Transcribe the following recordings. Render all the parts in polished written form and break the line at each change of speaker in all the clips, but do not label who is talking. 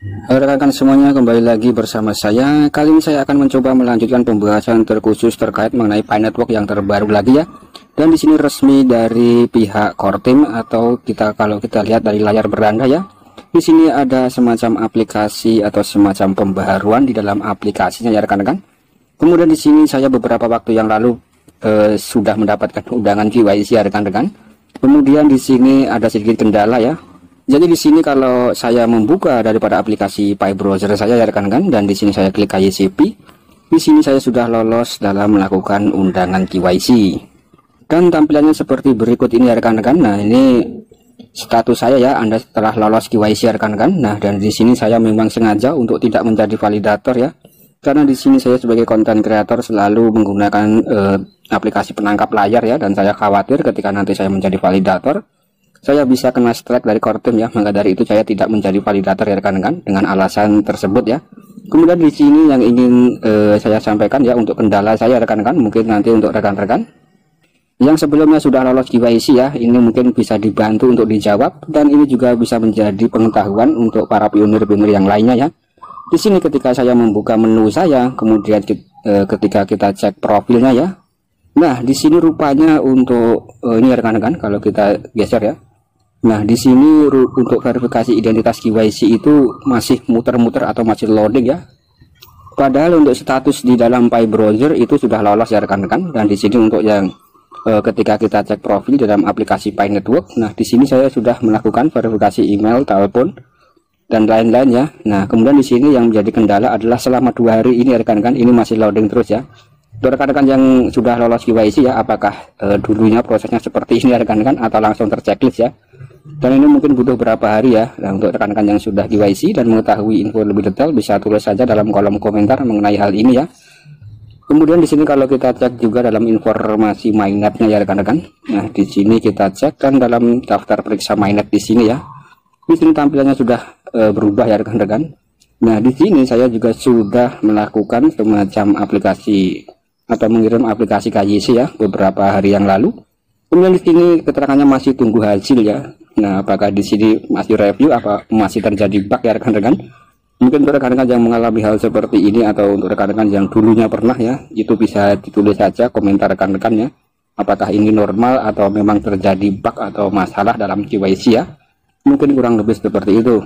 Rekan-rekan semuanya, kembali lagi bersama saya. Kali ini saya akan mencoba melanjutkan pembahasan terkhusus terkait mengenai Pi Network yang terbaru lagi ya. Dan di sini resmi dari pihak Kortim, atau kalau kita lihat dari layar beranda ya. Di sini ada semacam aplikasi atau semacam pembaharuan di dalam aplikasinya ya rekan-rekan. Kemudian di sini saya beberapa waktu yang lalu sudah mendapatkan undangan KYC ya rekan-rekan. Kemudian di sini ada sedikit kendala ya. Jadi di sini kalau saya membuka daripada aplikasi Pi browser saya ya rekan-rekan, dan di sini saya klik KYCP, di sini saya sudah lolos dalam melakukan undangan KYC. Dan tampilannya seperti berikut ini ya rekan-rekan. Nah, ini status saya ya, Anda telah lolos KYC ya rekan-rekan. Nah, dan di sini saya memang sengaja untuk tidak menjadi validator ya. Karena di sini saya sebagai konten kreator selalu menggunakan aplikasi penangkap layar ya, dan saya khawatir ketika nanti saya menjadi validator saya bisa kena strike dari Kortim ya. Maka dari itu saya tidak menjadi validator ya rekan-rekan dengan alasan tersebut ya. Kemudian di sini yang ingin saya sampaikan ya untuk kendala saya rekan-rekan, mungkin nanti untuk rekan-rekan yang sebelumnya sudah lolos KYC ya, ini mungkin bisa dibantu untuk dijawab, dan ini juga bisa menjadi pengetahuan untuk para pionir-pionir yang lainnya ya. Di sini ketika saya membuka menu saya, kemudian ketika kita cek profilnya ya. Nah, di sini rupanya untuk ini rekan-rekan, kalau kita geser ya. Nah, di sini untuk verifikasi identitas KYC itu masih muter-muter atau masih loading ya. Padahal untuk status di dalam Pi browser itu sudah lolos ya rekan-rekan. Dan di sini untuk yang ketika kita cek profil dalam aplikasi Pi Network, nah di sini saya sudah melakukan verifikasi email, telepon, dan lain-lain ya. Nah, kemudian di sini yang menjadi kendala adalah selama 2 hari ini rekan-rekan, ini masih loading terus ya. Untuk rekan-rekan yang sudah lolos KYC ya, apakah dulunya prosesnya seperti ini rekan-rekan atau langsung terchecklist ya. Dan ini mungkin butuh berapa hari ya. Nah, untuk rekan-rekan yang sudah KYC dan mengetahui info lebih detail bisa tulis saja dalam kolom komentar mengenai hal ini ya. Kemudian di sini kalau kita cek juga dalam informasi mainnetnya ya rekan-rekan. Nah, di sini kita cek kan dalam daftar periksa mainnet di sini ya. Di sini tampilannya sudah berubah ya rekan-rekan. Nah, di sini saya juga sudah melakukan semacam aplikasi atau mengirim aplikasi KYC ya beberapa hari yang lalu. Kemudian di sini keterangannya masih tunggu hasil ya. Nah, apakah di sini masih review, apa masih terjadi bug ya rekan-rekan? Mungkin untuk rekan-rekan yang mengalami hal seperti ini, atau untuk rekan-rekan yang dulunya pernah ya, itu bisa ditulis saja komentar rekan-rekannya. Apakah ini normal atau memang terjadi bug atau masalah dalam KYC ya? Mungkin kurang lebih seperti itu.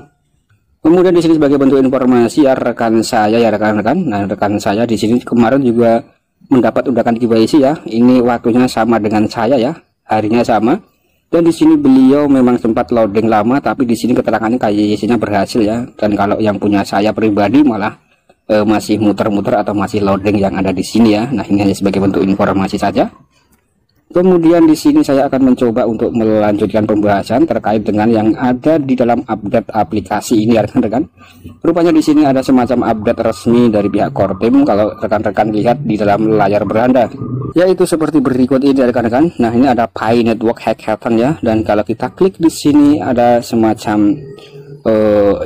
Kemudian di sini sebagai bentuk informasi ya rekan saya ya rekan-rekan. Nah, rekan saya di sini kemarin juga mendapat undangan KYC ya. Ini waktunya sama dengan saya ya, harinya sama. Dan di sini beliau memang sempat loading lama, tapi di sini keterangannya KYC-nya berhasil ya. Dan kalau yang punya saya pribadi malah masih muter-muter atau masih loading yang ada di sini ya. Nah, ini hanya sebagai bentuk informasi saja. Kemudian di sini saya akan mencoba untuk melanjutkan pembahasan terkait dengan yang ada di dalam update aplikasi ini ya rekan-rekan. Rupanya di sini ada semacam update resmi dari pihak Kortim kalau rekan-rekan lihat di dalam layar beranda. Yaitu seperti berikut ini rekan-rekan. Nah, ini ada Pi Network Hackathon ya, dan kalau kita klik di sini ada semacam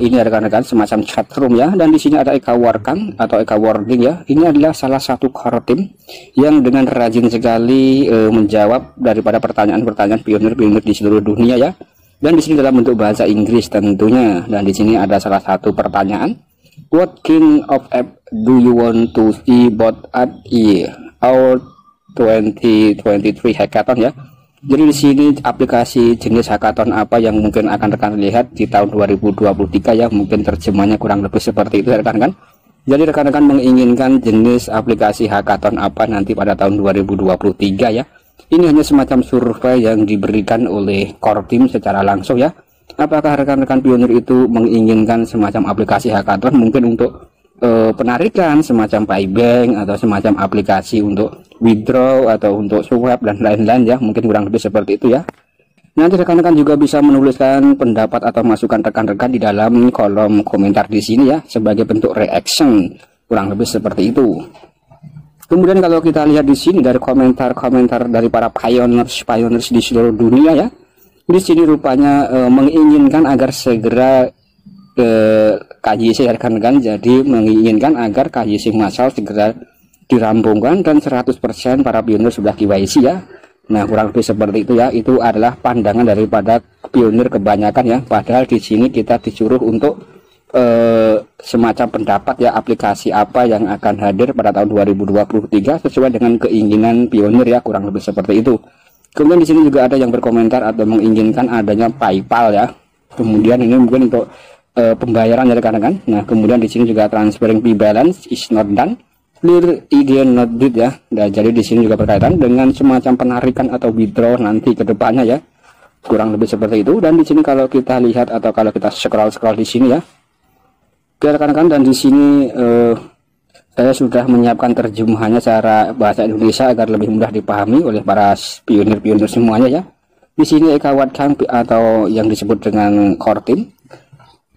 ini rekan-rekan, semacam chat room ya, dan di sini ada Eka Warkan atau Eka Warding ya. Ini adalah salah satu Kortim yang dengan rajin sekali menjawab daripada pertanyaan-pertanyaan pionir-pionir di seluruh dunia ya. Dan di sini dalam bentuk bahasa Inggris tentunya. Dan di sini ada salah satu pertanyaan, what kind of app do you want to see both at our 2023 hackathon ya. Jadi di sini aplikasi jenis hackathon apa yang mungkin akan rekan lihat di tahun 2023 ya, mungkin terjemahnya kurang lebih seperti itu rekan-rekan. Jadi rekan-rekan menginginkan jenis aplikasi hackathon apa nanti pada tahun 2023 ya. Ini hanya semacam survei yang diberikan oleh Kortim secara langsung ya. Apakah rekan-rekan pionir itu menginginkan semacam aplikasi hackathon mungkin untuk penarikan semacam Pi Bank atau semacam aplikasi untuk withdraw atau untuk swap dan lain-lain ya, mungkin kurang lebih seperti itu ya. Nanti rekan-rekan juga bisa menuliskan pendapat atau masukan rekan-rekan di dalam kolom komentar di sini ya, sebagai bentuk reaction, kurang lebih seperti itu. Kemudian kalau kita lihat di sini dari komentar-komentar dari para pioneers di seluruh dunia ya, di sini rupanya menginginkan agar segera KYC rekan-rekan, jadi menginginkan agar KYC massal segera dirampungkan dan 100% para pionir sudah KYC ya. Nah, kurang lebih seperti itu ya. Itu adalah pandangan daripada pionir kebanyakan ya. Padahal di sini kita disuruh untuk semacam pendapat ya, aplikasi apa yang akan hadir pada tahun 2023 sesuai dengan keinginan pionir ya, kurang lebih seperti itu. Kemudian di sini juga ada yang berkomentar atau menginginkan adanya PayPal ya. Kemudian ini mungkin untuk pembayaran ya rekan-rekan. Nah, kemudian di sini juga transferring fee balance is not done, clear ID not did ya. Nah, jadi di sini juga berkaitan dengan semacam penarikan atau withdraw nanti ke depannya ya. Kurang lebih seperti itu. Dan di sini kalau kita lihat atau kalau kita scroll di sini ya, rekan-rekan, dan di sini saya sudah menyiapkan terjemahannya secara bahasa Indonesia agar lebih mudah dipahami oleh para pionir-pionir semuanya ya. Di sini Eka Watkang atau yang disebut dengan core team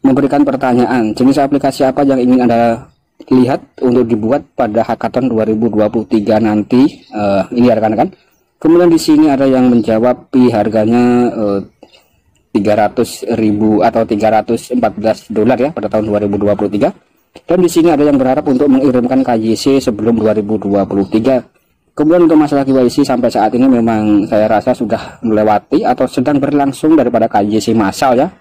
memberikan pertanyaan, jenis aplikasi apa yang ingin Anda lihat untuk dibuat pada hackathon 2023 nanti, ini ya rekan-rekan. Kemudian di sini ada yang menjawab harganya 300.000 atau 314 dolar ya pada tahun 2023. Dan di sini ada yang berharap untuk mengirimkan KYC sebelum 2023. Kemudian untuk masalah KYC sampai saat ini memang saya rasa sudah melewati atau sedang berlangsung daripada KYC massal ya.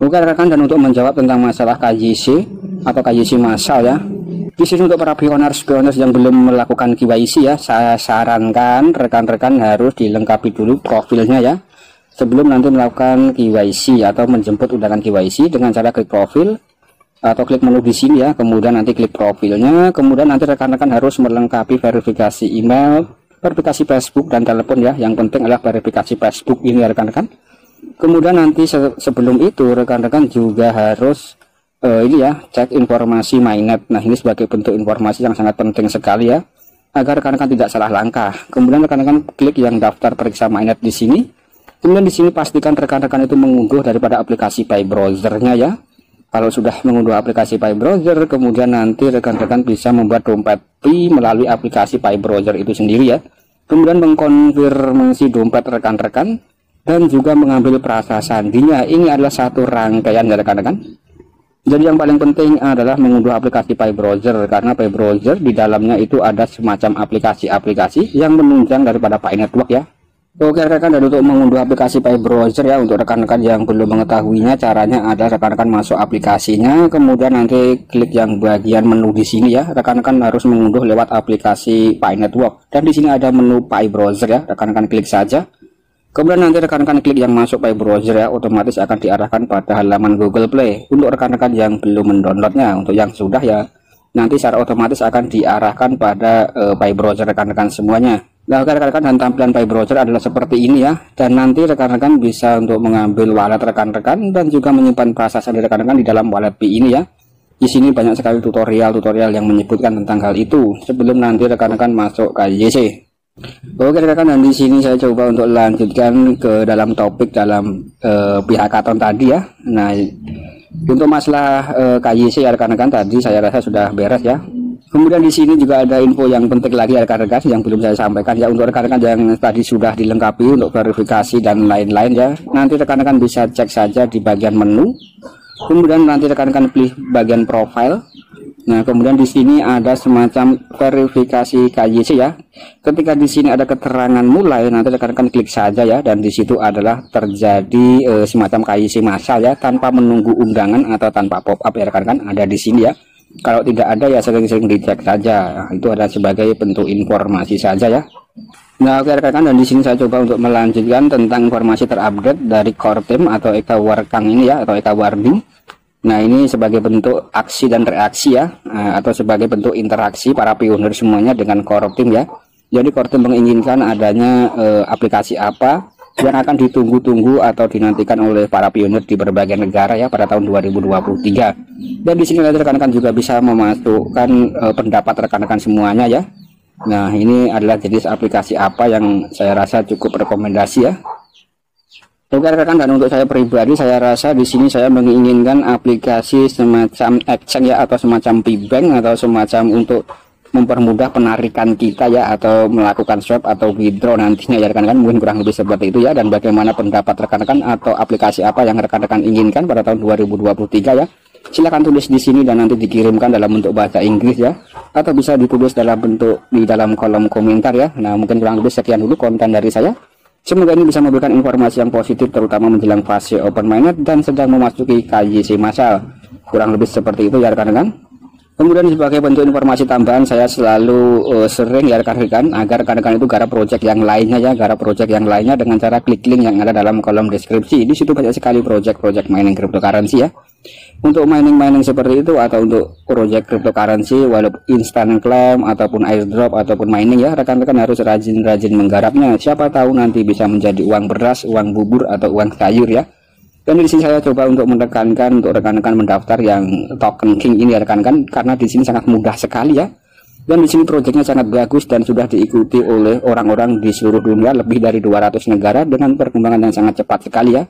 Oke rekan, dan untuk menjawab tentang masalah KYC atau KYC massal ya, di sini untuk para pioners yang belum melakukan KYC ya, saya sarankan rekan-rekan harus dilengkapi dulu profilnya ya sebelum nanti melakukan KYC atau menjemput undangan KYC dengan cara klik profil atau klik menu di sini ya, kemudian nanti klik profilnya, kemudian nanti rekan-rekan harus melengkapi verifikasi email, verifikasi Facebook dan telepon ya. Yang penting adalah verifikasi Facebook ini ya rekan-rekan. Kemudian nanti sebelum itu rekan-rekan juga harus ini ya, cek informasi mainnet. Nah, ini sebagai bentuk informasi yang sangat penting sekali ya, agar rekan-rekan tidak salah langkah. Kemudian rekan-rekan klik yang daftar periksa mainnet di sini. Kemudian di sini pastikan rekan-rekan itu mengunduh daripada aplikasi Pi browsernya ya. Kalau sudah mengunduh aplikasi Pi browser, kemudian nanti rekan-rekan bisa membuat dompet Pi melalui aplikasi Pi browser itu sendiri ya. Kemudian mengkonfirmasi dompet rekan-rekan dan juga mengambil frasa sandinya. Ini adalah satu rangkaian ya rekan-rekan. Jadi yang paling penting adalah mengunduh aplikasi Pi browser, karena Pi browser di dalamnya itu ada semacam aplikasi-aplikasi yang menunjang daripada Pi network ya. Oke rekan-rekan, dan untuk mengunduh aplikasi Pi browser ya, untuk rekan-rekan yang belum mengetahuinya, caranya ada rekan-rekan masuk aplikasinya, kemudian nanti klik yang bagian menu di sini ya. Rekan-rekan harus mengunduh lewat aplikasi Pi network, dan di sini ada menu Pi browser ya, rekan-rekan klik saja. Kemudian nanti rekan-rekan klik yang masuk Pi browser ya, otomatis akan diarahkan pada halaman Google Play. Untuk rekan-rekan yang belum mendownloadnya, untuk yang sudah ya, nanti secara otomatis akan diarahkan pada Pi browser rekan-rekan semuanya. Nah rekan-rekan, dan tampilan Pi browser adalah seperti ini ya, dan nanti rekan-rekan bisa untuk mengambil wallet rekan-rekan dan juga menyimpan prasasti rekan-rekan di dalam wallet Pi ini ya. Di sini banyak sekali tutorial yang menyebutkan tentang hal itu sebelum nanti rekan-rekan masuk KYC. Oke rekan-rekan, dan di sini saya coba untuk lanjutkan ke dalam topik dalam pihak hackathon tadi ya. Nah, untuk masalah KYC ya rekan-rekan, tadi saya rasa sudah beres ya. Kemudian di sini juga ada info yang penting lagi rekan-rekan yang belum saya sampaikan ya, untuk rekan-rekan yang tadi sudah dilengkapi untuk verifikasi dan lain-lain ya. Nanti rekan-rekan bisa cek saja di bagian menu. Kemudian nanti rekan-rekan pilih bagian profile. Nah, kemudian di sini ada semacam verifikasi KYC ya. Ketika di sini ada keterangan mulai, nanti rekan-rekan klik saja ya, dan di situ adalah terjadi semacam KYC massal ya, tanpa menunggu undangan atau tanpa pop up ya rekan-rekan, ada di sini ya. Kalau tidak ada ya sering-sering dicek saja. Nah, itu adalah sebagai bentuk informasi saja ya. Nah, oke rekan-rekan, dan di sini saya coba untuk melanjutkan tentang informasi terupdate dari core team atau Eka Watkang ini ya, atau Eka Warding. Nah, ini sebagai bentuk aksi dan reaksi ya, atau sebagai bentuk interaksi para pionir semuanya dengan core team ya. Jadi core team menginginkan adanya aplikasi apa yang akan ditunggu-tunggu atau dinantikan oleh para pionir di berbagai negara ya pada tahun 2023. Dan di sini rekan-rekan juga bisa memasukkan pendapat rekan-rekan semuanya ya. Nah, ini adalah jenis aplikasi apa yang saya rasa cukup rekomendasi ya. Oke rekan-rekan, dan untuk saya pribadi, saya rasa di sini saya menginginkan aplikasi semacam exchange ya, atau semacam P-Bank, atau semacam untuk mempermudah penarikan kita ya, atau melakukan swap atau withdraw nantinya ya rekan-rekan. Mungkin kurang lebih seperti itu ya. Dan bagaimana pendapat rekan-rekan atau aplikasi apa yang rekan-rekan inginkan pada tahun 2023 ya, silahkan tulis di sini dan nanti dikirimkan dalam bentuk bahasa Inggris ya, atau bisa ditulis dalam bentuk di dalam kolom komentar ya. Nah, mungkin kurang lebih sekian dulu konten dari saya. Semoga ini bisa memberikan informasi yang positif, terutama menjelang fase open mainnet dan sedang memasuki KYC massal. kurang lebih seperti itu ya rekan-rekan. Kemudian sebagai bentuk informasi tambahan, saya selalu sering ya rekan-rekan agar rekan-rekan itu garap project yang lainnya ya, garap project yang lainnya dengan cara klik link yang ada dalam kolom deskripsi. Di situ banyak sekali project mining cryptocurrency ya. Untuk mining seperti itu atau untuk project cryptocurrency walaupun instant claim ataupun airdrop ataupun mining ya, rekan-rekan harus rajin-rajin menggarapnya. Siapa tahu nanti bisa menjadi uang beras, uang bubur atau uang sayur ya. Dan di sini saya coba untuk menekankan untuk rekan-rekan mendaftar yang token king ini ya rekan-rekan, karena di sini sangat mudah sekali ya. Dan di sini proyeknya sangat bagus dan sudah diikuti oleh orang-orang di seluruh dunia, lebih dari 200 negara dengan perkembangan yang sangat cepat sekali ya.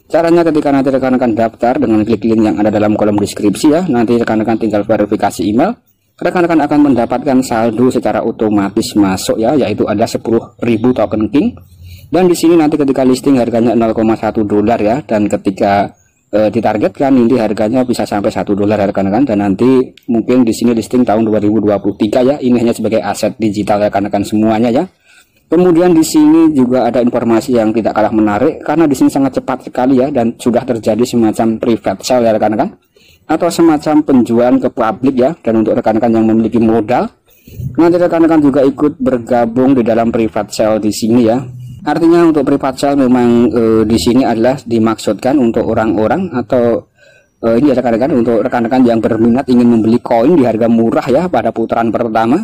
Caranya ketika nanti rekan-rekan daftar dengan klik link yang ada dalam kolom deskripsi ya, nanti rekan-rekan tinggal verifikasi email, rekan-rekan akan mendapatkan saldo secara otomatis masuk ya, yaitu ada 10.000 token king. Dan di sini nanti ketika listing harganya 0,1 dolar ya, dan ketika ditargetkan ini harganya bisa sampai 1 dolar ya rekan-rekan. Dan nanti mungkin di sini listing tahun 2023 ya, ini hanya sebagai aset digital rekan-rekan semuanya ya. Kemudian di sini juga ada informasi yang tidak kalah menarik, karena di sini sangat cepat sekali ya, dan sudah terjadi semacam private sale ya rekan-rekan, atau semacam penjualan ke publik ya. Dan untuk rekan-rekan yang memiliki modal, nanti rekan-rekan juga ikut bergabung di dalam private sale di sini ya. Artinya untuk private sale memang di sini adalah dimaksudkan untuk orang-orang atau ini ya rekan-rekan, untuk rekan-rekan yang berminat ingin membeli koin di harga murah ya pada putaran pertama.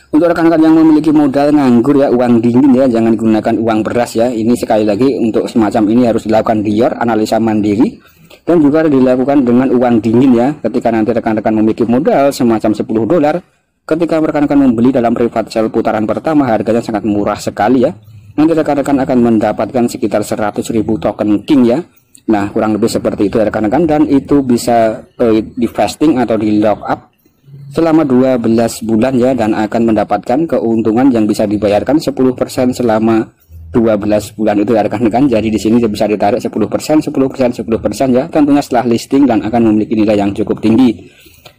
Untuk rekan-rekan yang memiliki modal nganggur ya, uang dingin ya, jangan gunakan uang beras ya. Ini sekali lagi untuk semacam ini harus dilakukan di your analisa mandiri dan juga dilakukan dengan uang dingin ya. Ketika nanti rekan-rekan memiliki modal semacam 10 dolar, ketika rekan-rekan membeli dalam private sale putaran pertama harganya sangat murah sekali ya. Nanti rekan-rekan akan mendapatkan sekitar 100.000 token king ya. Nah kurang lebih seperti itu ya rekan-rekan, dan itu bisa di vesting atau di lock up selama 12 bulan ya, dan akan mendapatkan keuntungan yang bisa dibayarkan 10% selama 12 bulan itu ya rekan-rekan. Jadi di sini bisa ditarik 10%, 10%, 10% ya, tentunya setelah listing, dan akan memiliki nilai yang cukup tinggi.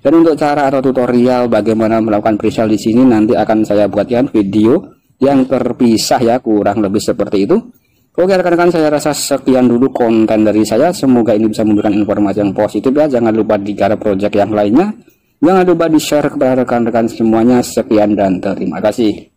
Dan untuk cara atau tutorial bagaimana melakukan presale di sini nanti akan saya buatkan video yang terpisah ya, kurang lebih seperti itu. Oke rekan-rekan, saya rasa sekian dulu konten dari saya, semoga ini bisa memberikan informasi yang positif ya. Jangan lupa digarap project yang lainnya, jangan lupa di share kepada rekan-rekan semuanya. Sekian dan terima kasih.